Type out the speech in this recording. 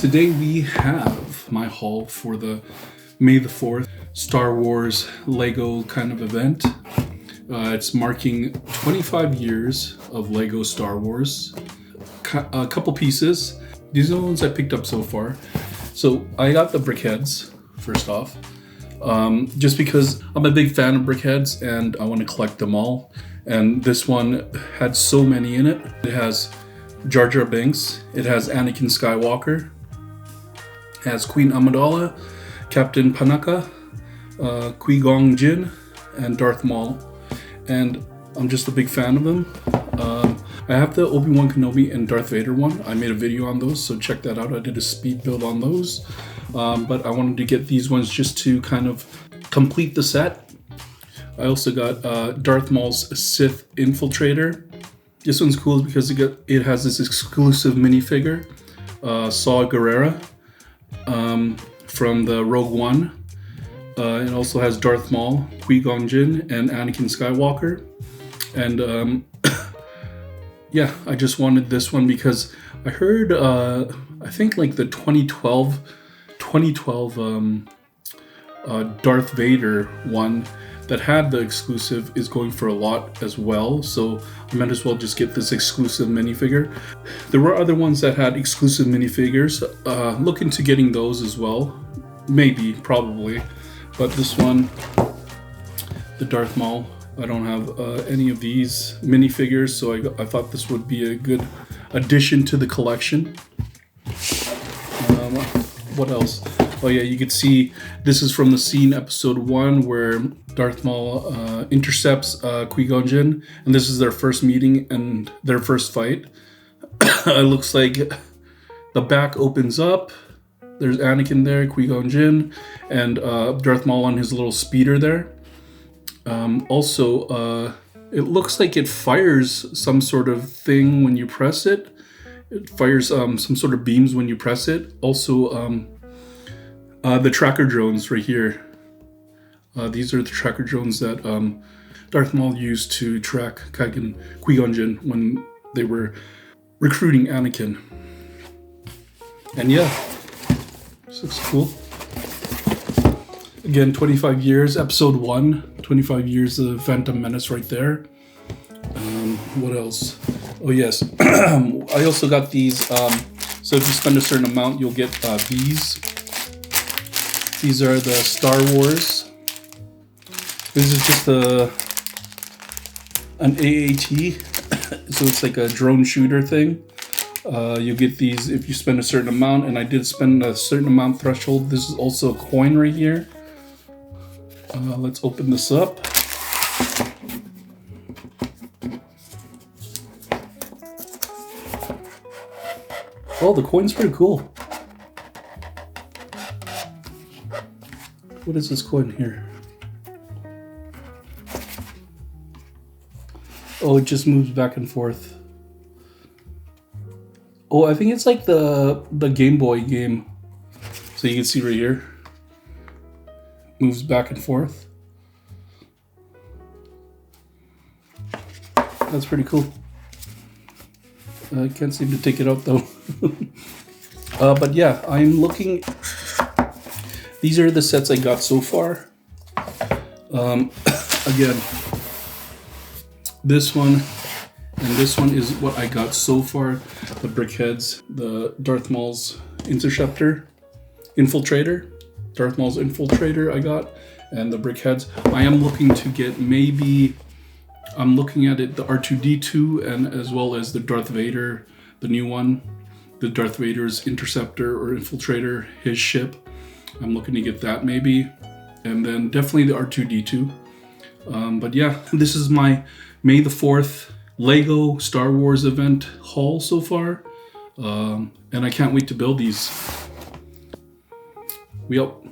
Today we have my haul for the May the 4th Star Wars Lego kind of event. It's marking 25 years of Lego Star Wars. A couple pieces. These are the ones I picked up so far. So I got the Brickheads, first off. Just because I'm a big fan of Brickheads and I want to collect them all. And this one had so many in it. It has Jar Jar Binks, it has Anakin Skywalker, it has Queen Amidala, Captain Panaka, Qui-Gon Jinn, and Darth Maul. And I'm just a big fan of them. I have the Obi-Wan Kenobi and Darth Vader one. I made a video on those, so check that out. I did a speed build on those. But I wanted to get these ones just to kind of complete the set. I also got Darth Maul's Sith Infiltrator. This one's cool because it has this exclusive minifigure, Saw Gerrera, from the Rogue One. It also has Darth Maul, Qui-Gon Jinn, and Anakin Skywalker. And yeah, I just wanted this one because I heard, I think like the 2012 Darth Vader one that had the exclusive is going for a lot as well, so I might as well just get this exclusive minifigure. There were other ones that had exclusive minifigures. Look into getting those as well. Maybe, probably. But this one, the Darth Maul, I don't have any of these minifigures, so I thought this would be a good addition to the collection. What else? Oh yeah, you could see this is from the scene episode 1 where Darth Maul intercepts Qui-Gon Jinn, and this is their first meeting and their first fight. It looks like the back opens up. There's Anakin there, Qui-Gon Jinn, and Darth Maul on his little speeder there. Also, it looks like it fires some sort of thing when you press it. It fires some sort of beams when you press it. Also, the tracker drones right here. These are the tracker drones that Darth Maul used to track Qui-Gon Jinn when they were recruiting Anakin. And yeah, this looks cool. Again, 25 years, episode 1, 25 years of Phantom Menace right there. What else? Oh yes, I also got these. So if you spend a certain amount, you'll get these. These are the Star Wars. This is just an AAT, so it's like a drone shooter thing. You'll get these if you spend a certain amount, and I did spend a certain amount threshold. This is also a coin right here. Let's open this up. Oh, the coin's pretty cool. What is this coin here? Oh, it just moves back and forth. Oh, I think it's like the Game Boy game. So you can see right here. Moves back and forth. That's pretty cool. I can't seem to take it out though. But yeah, I'm looking. These are the sets I got so far. Again, this one and this one is what I got so far. The Brickheads, the Darth Maul's Infiltrator, Darth Maul's Infiltrator I got, and the Brickheads. I am looking to get maybe, I'm looking at it, the R2-D2 and as well as the Darth Vader, the new one, the Darth Vader's Interceptor or Infiltrator, his ship. I'm looking to get that maybe, and then definitely the R2-D2. But yeah, this is my May the 4th Lego Star Wars event haul so far, and I can't wait to build these. We out.